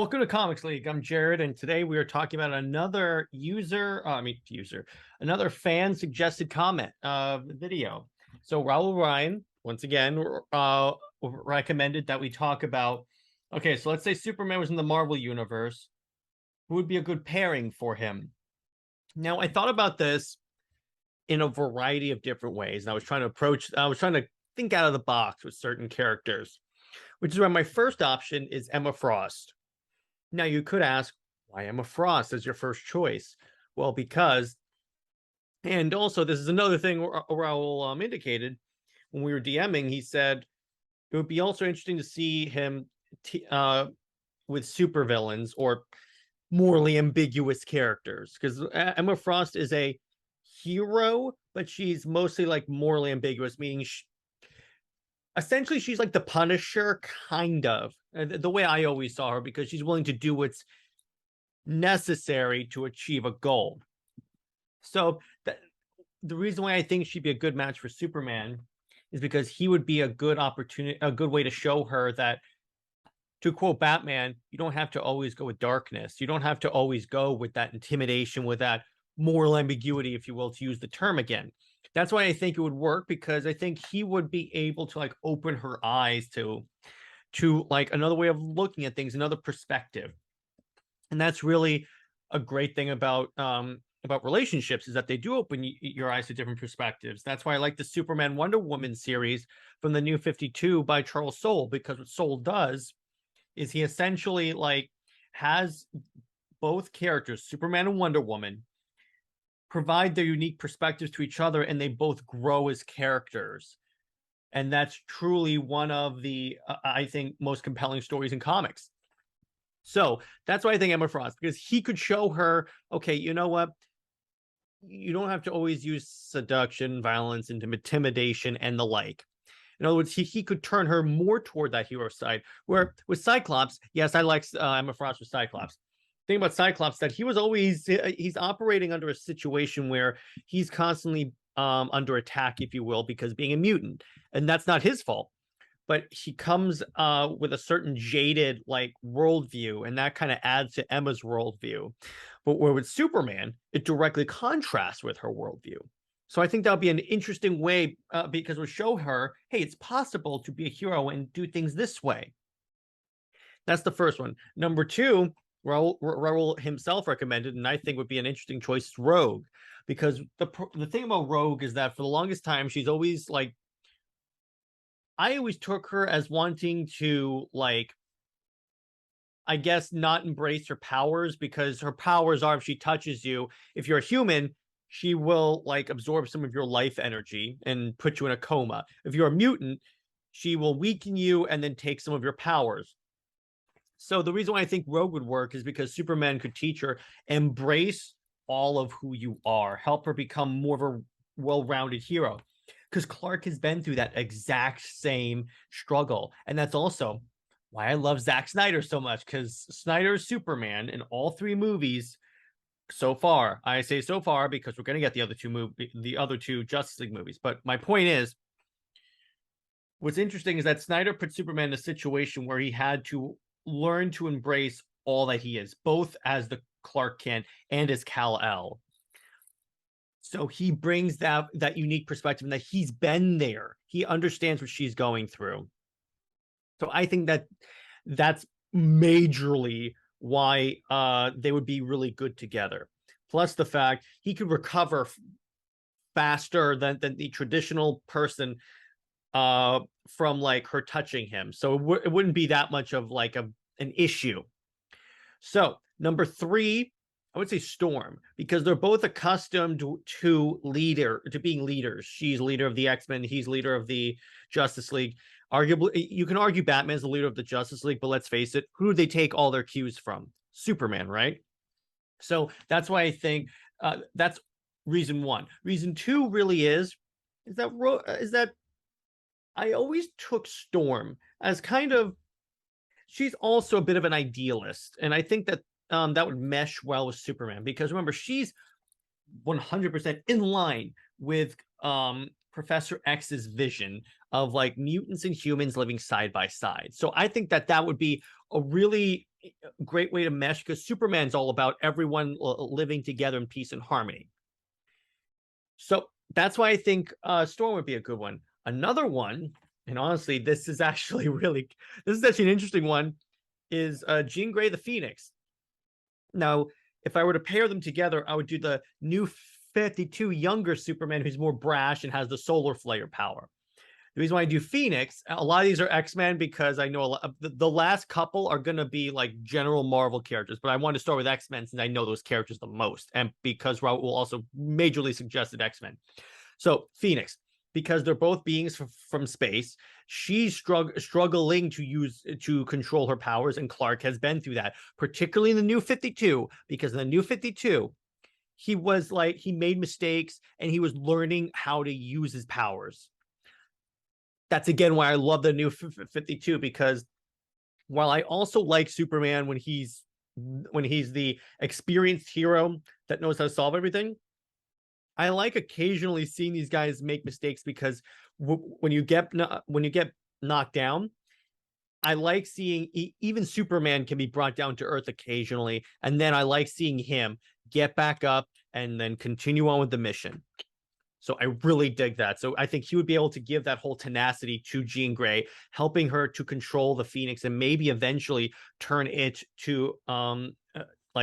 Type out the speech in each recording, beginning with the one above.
Welcome to Comics League. I'm Jared, and today we are talking about another another fan suggested comment video. So Raul Ryan, once again, recommended that we talk about. Okay, so let's say Superman was in the Marvel universe. Who would be a good pairing for him? Now, I thought about this in a variety of different ways, and I was trying to think out of the box with certain characters, which is why my first option is Emma Frost. Now, you could ask, why Emma Frost as your first choice? Well, because, and also, this is another thing Raul indicated when we were DMing. He said it would be also interesting to see him with supervillains or morally ambiguous characters, because Emma Frost is a hero, but she's mostly like morally ambiguous, meaning essentially she's like the Punisher, kind of the way I always saw her, because she's willing to do what's necessary to achieve a goal. So the reason why I think she'd be a good match for Superman is because he would be a good opportunity, a good way to show her that, to quote Batman, you don't have to always go with darkness. You don't have to always go with that intimidation, with that moral ambiguity, if you will, to use the term again. That's why I think it would work, because I think he would be able to like open her eyes to like another way of looking at things, another perspective. And that's really a great thing about relationships, is that they do open your eyes to different perspectives. That's why I like the Superman Wonder Woman series from the New 52 by Charles Soule, because what Soule does is he essentially like has both characters, Superman and Wonder Woman, provide their unique perspectives to each other, and they both grow as characters. And that's truly one of the, I think, most compelling stories in comics. So that's why I think Emma Frost, because he could show her, okay, you know what? You don't have to always use seduction, violence, intimidation, and the like. In other words, he could turn her more toward that hero side. Where with Cyclops, yes, I like Emma Frost with Cyclops. Thing about Cyclops, that he's operating under a situation where he's constantly under attack, if you will, because being a mutant, and that's not his fault. But he comes with a certain jaded like worldview, and that kind of adds to Emma's worldview. But where with Superman, it directly contrasts with her worldview. So I think that'll be an interesting way, because we'll show her, hey, it's possible to be a hero and do things this way. That's the first one. Number two, Raul himself recommended, and I think would be an interesting choice, is Rogue. Because the thing about Rogue is that for the longest time, she's always like, I always took her as wanting to, like, I guess, not embrace her powers, because her powers are, if she touches you, if you're a human, she will like absorb some of your life energy and put you in a coma. If you're a mutant, she will weaken you and then take some of your powers. So the reason why I think Rogue would work is because Superman could teach her, embrace all of who you are, help her become more of a well-rounded hero. Because Clark has been through that exact same struggle. And that's also why I love Zack Snyder so much, because Snyder's Superman in all three movies so far, I say so far because we're going to get the other two Justice League movies. But my point is, what's interesting is that Snyder put Superman in a situation where he had to learn to embrace all that he is, both as the Clark Kent and as Kal-El. So he brings that unique perspective, and that he's been there. He understands what she's going through. So I think that that's majorly why they would be really good together. Plus the fact he could recover faster than the traditional person from like her touching him. So it wouldn't be that much of like an issue. So number three, I would say Storm, because they're both accustomed to being leaders. She's leader of the X-Men, he's leader of the Justice League. Arguably, you can argue Batman's the leader of the Justice League, but let's face it, who do they take all their cues from? Superman, right? So that's why I think that's reason one. Reason two really is that I always took Storm as kind of, she's also a bit of an idealist, and I think that that would mesh well with Superman, because remember, she's 100% in line with Professor X's vision of like mutants and humans living side by side. So I think that would be a really great way to mesh because Superman's all about everyone living together in peace and harmony. So that's why I think Storm would be a good one. Another one, and honestly, this is actually an interesting one, is Jean Grey the Phoenix. Now, if I were to pair them together, I would do the new 52 younger Superman who's more brash and has the solar flare power. The reason why I do Phoenix, a lot of these are X-Men because I know the last couple are going to be like general Marvel characters, but I want to start with X-Men since I know those characters the most, and because Raul also majorly suggested X-Men. So Phoenix, because they're both beings from space, she's struggling to control her powers, and Clark has been through that, particularly in the New 52, because in the New 52, he made mistakes and he was learning how to use his powers. That's again why I love the New 52, because while I also like Superman when he's the experienced hero that knows how to solve everything, I like occasionally seeing these guys make mistakes because when you get knocked down, I like seeing even Superman can be brought down to earth occasionally, and then I like seeing him get back up and then continue on with the mission. So I really dig that. So I think he would be able to give that whole tenacity to Jean Grey, helping her to control the Phoenix and maybe eventually turn it to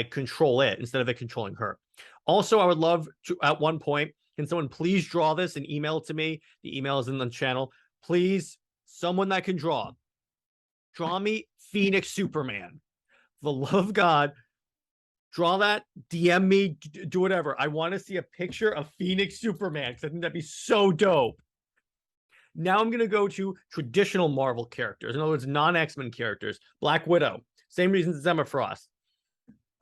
control it instead of it controlling her. Also, I would love to, at one point, can someone please draw this and email it to me? The email is in the channel. Please, someone that can draw me Phoenix Superman. For the love of God, draw that, DM me, do whatever. I want to see a picture of Phoenix Superman because I think that'd be so dope. Now I'm going to go to traditional Marvel characters. In other words, non-X-Men characters. Black Widow. Same reasons as Emma Frost.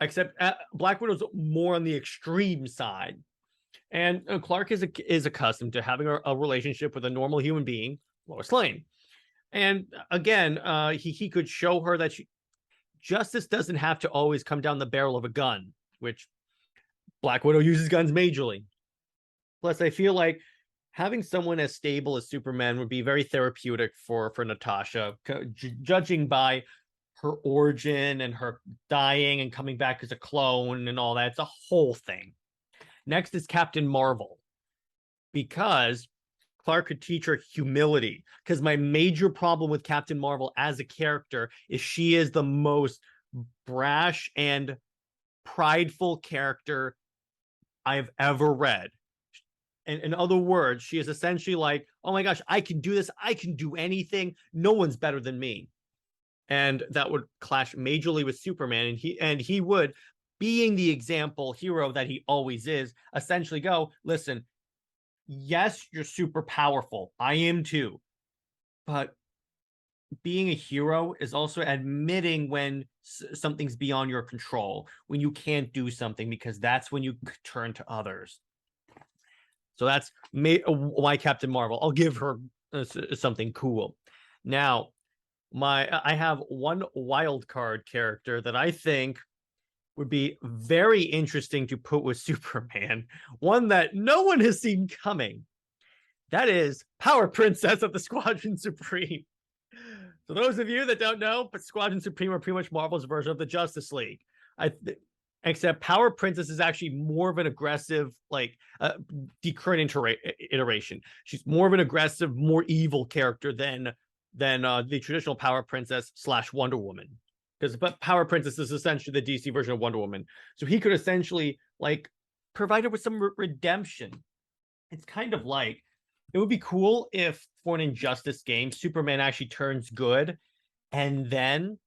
Except Black Widow's more on the extreme side. And Clark is accustomed to having a relationship with a normal human being, Lois Lane. And again, he could show her that justice doesn't have to always come down the barrel of a gun, which Black Widow uses guns majorly. Plus, I feel like having someone as stable as Superman would be very therapeutic for Natasha, judging by her origin and her dying and coming back as a clone and all that. It's a whole thing. Next is Captain Marvel, because Clark could teach her humility. Because my major problem with Captain Marvel as a character is she is the most brash and prideful character I've ever read. And in other words, she is essentially like, oh my gosh, I can do this. I can do anything. No one's better than me. And that would clash majorly with Superman. And he would, being the example hero that he always is, essentially go, listen, yes, you're super powerful. I am too. But being a hero is also admitting when something's beyond your control, when you can't do something, because that's when you turn to others. So that's why Captain Marvel. I'll give her something cool. Now, I have one wild card character that I think would be very interesting to put with Superman, one that no one has seen coming. That is Power Princess of the Squadron Supreme. So those of you that don't know, but Squadron Supreme are pretty much Marvel's version of the Justice League. Except Power Princess is actually more of an aggressive, the current iteration. She's more of an aggressive, more evil character than the traditional Power Princess / Wonder Woman. Because Power Princess is essentially the DC version of Wonder Woman. So he could essentially provide her with some redemption. It's kind of like, it would be cool if for an Injustice game, Superman actually turns good and then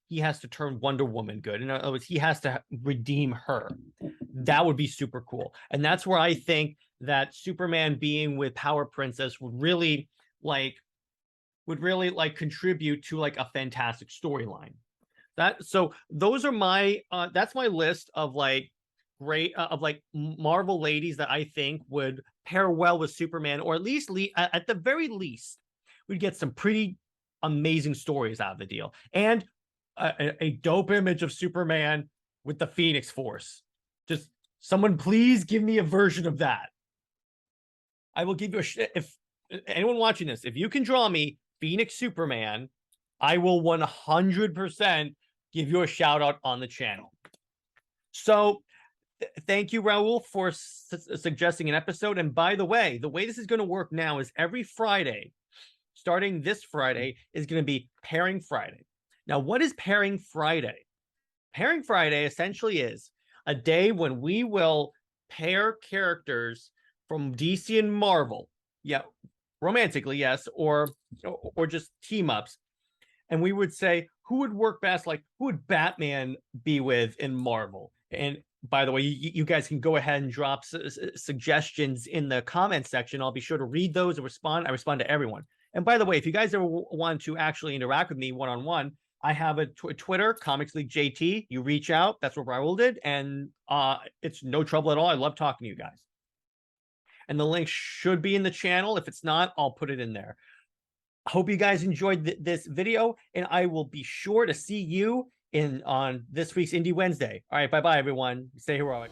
he has to turn Wonder Woman good. In other words, he has to redeem her. That would be super cool. And that's where I think that Superman being with Power Princess would really contribute to a fantastic storyline. So those are my that's my list of great Marvel ladies that I think would pair well with Superman, or at least at the very least we'd get some pretty amazing stories out of the deal, and a dope image of Superman with the Phoenix Force. Just someone please give me a version of that. I will give you if anyone watching this, if you can draw me Phoenix Superman, I will 100% give you a shout out on the channel. So thank you, Raul, for suggesting an episode. And by the way this is going to work now is every Friday, starting this Friday, is going to be Pairing Friday. Now, what is Pairing Friday? Pairing Friday essentially is a day when we will pair characters from DC and Marvel. Yeah, romantically, yes, or just team ups. And we would say, who would work best? Like, who would Batman be with in Marvel? And by the way, you guys can go ahead and drop suggestions in the comment section. I'll be sure to read those and respond. I respond to everyone. And by the way, if you guys ever want to actually interact with me one-on-one, I have a Twitter, Comics League JT. You reach out. That's what Raul did. And it's no trouble at all. I love talking to you guys. And the link should be in the channel. If it's not, I'll put it in there. I hope you guys enjoyed this video, and I will be sure to see you on this week's Indie Wednesday. All right, bye-bye, everyone. Stay heroic.